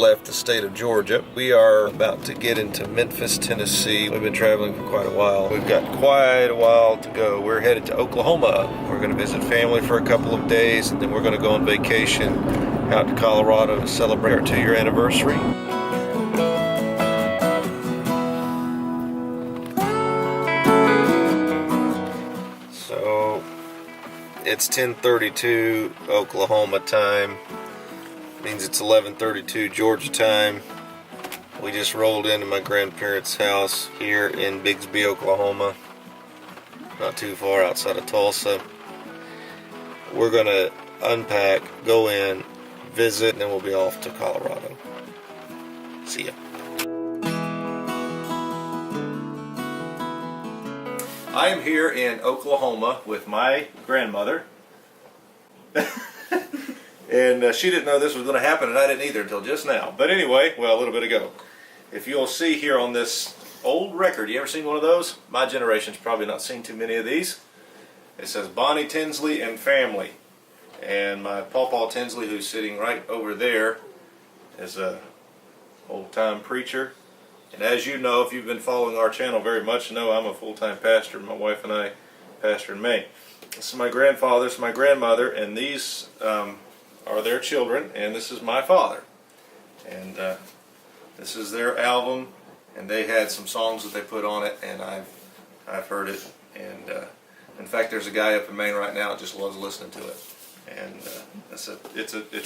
left the state of Georgia. We are about to get into Memphis, Tennessee. We've been traveling for quite a while. We've got quite a while to go. We're headed to Oklahoma. We're going to visit family for a couple of days, and then we're going to go on vacation out to Colorado to celebrate our 2-year anniversary. So it's 10:32 Oklahoma time. Means it's 11:32 Georgia time. We just rolled into my grandparents' house here in Bixby, Oklahoma, not too far outside of Tulsa. We're gonna unpack, go in, visit, and then we'll be off to Colorado. See ya. I am here in Oklahoma with my grandmother. And she didn't know this was going to happen, and I didn't either until just now. But anyway, well, a little bit ago. If you'll see here on this old record, you ever seen one of those? My generation's probably not seen too many of these. It says Bonnie Tinsley and Family. And my Pawpaw Tinsley, who's sitting right over there, is a old-time preacher. And as you know, if you've been following our channel very much, know I'm a full-time pastor. My wife and I pastor in Maine. This is my grandfather, this is my grandmother, and these are their children, and this is my father. And this is their album, and they had some songs that they put on it, and I've heard it. And in fact, there's a guy up in Maine right now that just loves listening to it. And it's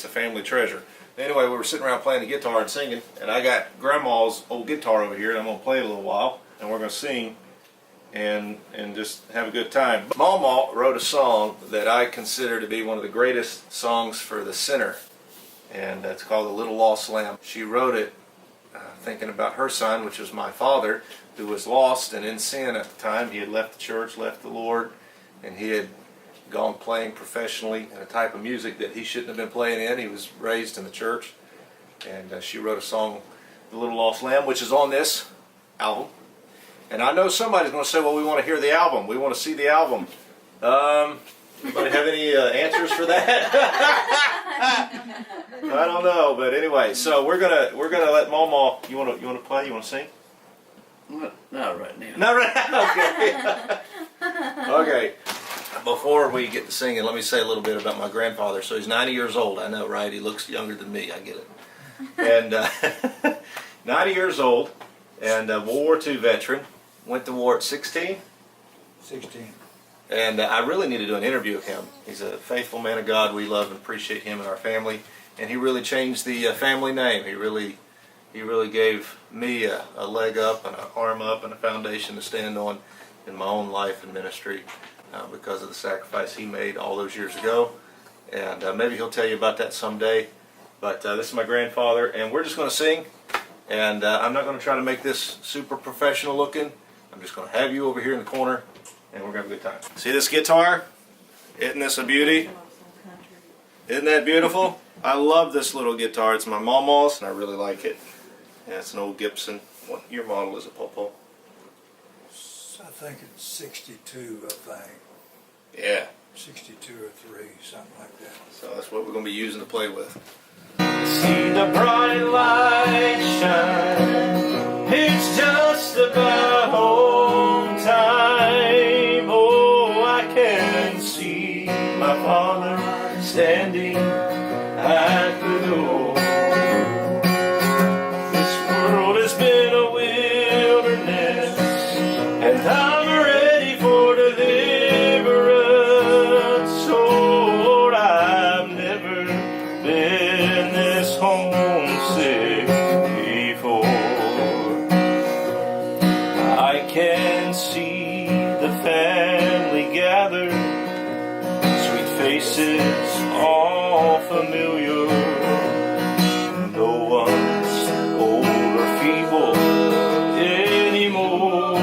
a family treasure. Anyway, we were sitting around playing the guitar and singing, and I got Grandma's old guitar over here, and I'm going to play it a little while, and we're going to sing and just have a good time. Mama wrote a song that I consider to be one of the greatest songs for the sinner, and it's called The Little Lost Lamb. She wrote it thinking about her son, which was my father, who was lost and in sin at the time. He had left the church, left the Lord, and he had gone playing professionally in a type of music that he shouldn't have been playing in. He was raised in the church, and she wrote a song, The Little Lost Lamb, which is on this album. And I know somebody's going to say, well, we want to hear the album. We want to see the album. Anybody have any answers for that? I don't know, but anyway, so we're gonna let Mama. You want to play? You want to sing? Not right now. Not right now. Okay. Okay. Before we get to singing, let me say a little bit about my grandfather. So he's 90 years old. I know, right? He looks younger than me. I get it. And 90 years old, and World War II veteran. Went to war at 16. 16. And I really need to do an interview with him. He's a faithful man of God. We love and appreciate him and our family. And he really changed the family name. He really gave me a leg up and an arm up and a foundation to stand on in my own life and ministry because of the sacrifice he made all those years ago. And maybe he'll tell you about that someday. But this is my grandfather, and we're just going to sing. And I'm not going to try to make this super professional looking. I'm just going to have you over here in the corner, and we're going to have a good time. See this guitar? Isn't this a beauty? Isn't that beautiful? I love this little guitar. It's my mama's, and I really like it. Yeah, it's an old Gibson. What year model is it, Popo? I think it's 62, I think. Yeah. 62 or 3, something like that. So that's what we're going to be using to play with. See the bright light shine. It's just about home time. Oh, I can see my father standing at the door. This world has been a wilderness, and I'm ready for deliverance. Oh, Lord, I've never been this homesick before. I can see the family gathered, sweet faces all familiar. No one's old or feeble anymore.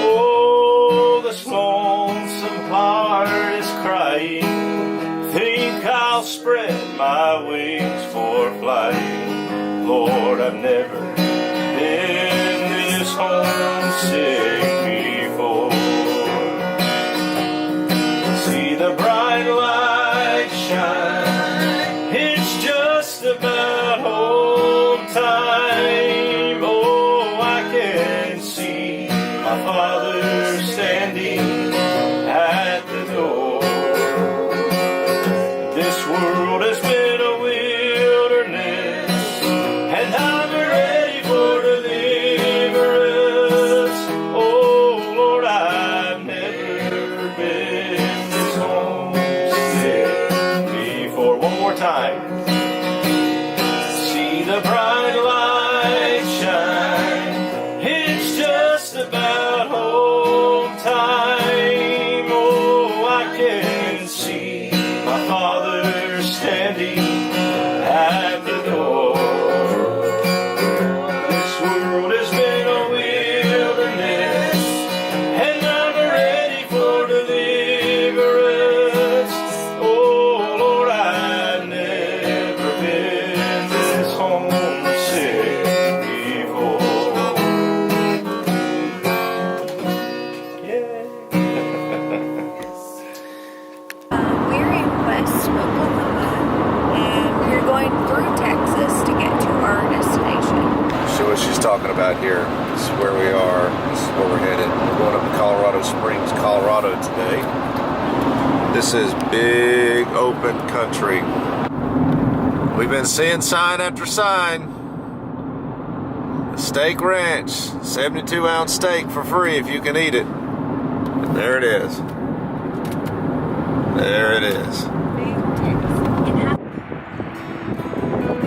Oh, this lonesome heart is crying. Think I'll spread my wings for flying. Lord, I've never been this homesick before. See the bright light shine. It's just just about home time. Oh, I can see my father standing at the door. This world has been a wilderness, and I'm ready for deliverance. Oh Lord, I've never been this homesick before. One more time. See the bright light shine. It's just about home time. Oh, I can see my father standing at the door. This world has been a wilderness, and I'm ready for deliverance. Oh Lord, I've never been this homesick before. Yeah. We're in West Oklahoma, and we're going through Texas to get to our destination. So what she's talking about here, this is where we are, this is where we're headed. We're going up to Colorado Springs, Colorado today. This is big open country. We've been seeing sign after sign. The Steak Ranch, 72-ounce steak for free if you can eat it. And there it is. There it is.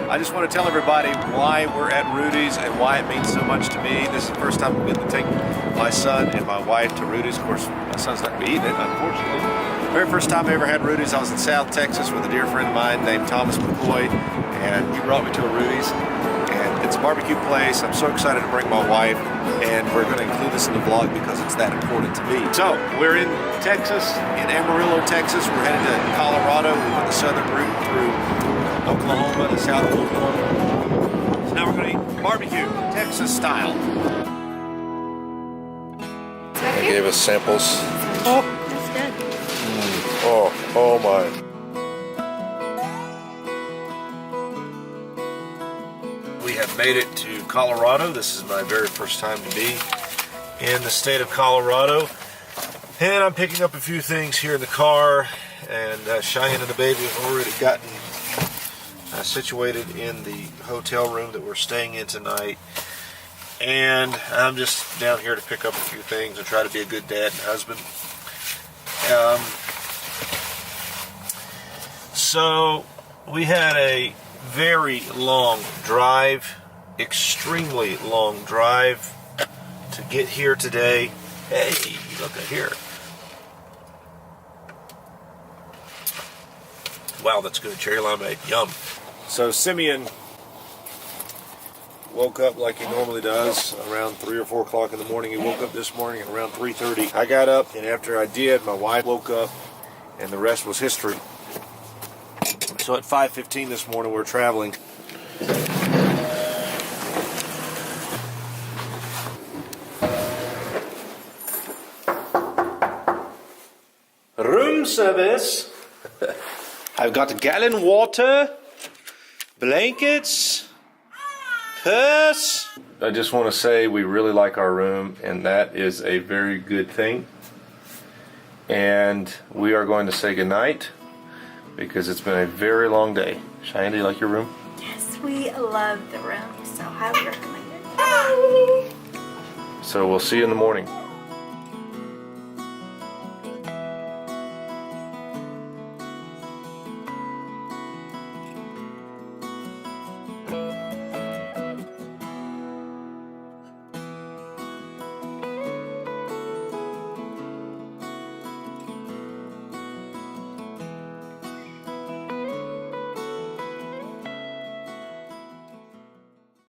I just want to tell everybody why we're at Rudy's and why it means so much to me. This is the first time I'm going to take my son and my wife to Rudy's. Of course, my son's not going to be eating it, unfortunately. Very first time I ever had Rudy's, I was in South Texas with a dear friend of mine named Thomas McCoy, and he brought me to a Rudy's. And it's a barbecue place. I'm so excited to bring my wife, and we're going to include this in the vlog because it's that important to me. So, we're in Texas, in Amarillo, Texas. We're headed to Colorado. We went the southern route through Oklahoma to south of Oklahoma. So now we're going to eat barbecue, Texas style. They gave us samples. That's good. Oh my. We have made it to Colorado. This is my very first time to be in the state of Colorado. And I'm picking up a few things here in the car. And Cheyenne and the baby have already gotten situated in the hotel room that we're staying in tonight. And I'm just down here to pick up a few things and try to be a good dad and husband. So we had a very long drive, extremely long drive to get here today. Hey, look at here. Wow, that's good. Cherry limeade. Yum. So Simeon woke up like he normally does around 3 or 4 o'clock in the morning. He woke up this morning at around 3:30. I got up, and after I did, my wife woke up, and the rest was history. So at 5:15 this morning, we're traveling. Room service. I've got a gallon water, blankets, purse. I just want to say we really like our room, and that is a very good thing. And we are going to say goodnight because it's been a very long day. Cheyenne, do you like your room? Yes, we love the room, so highly recommend it. So we'll see you in the morning.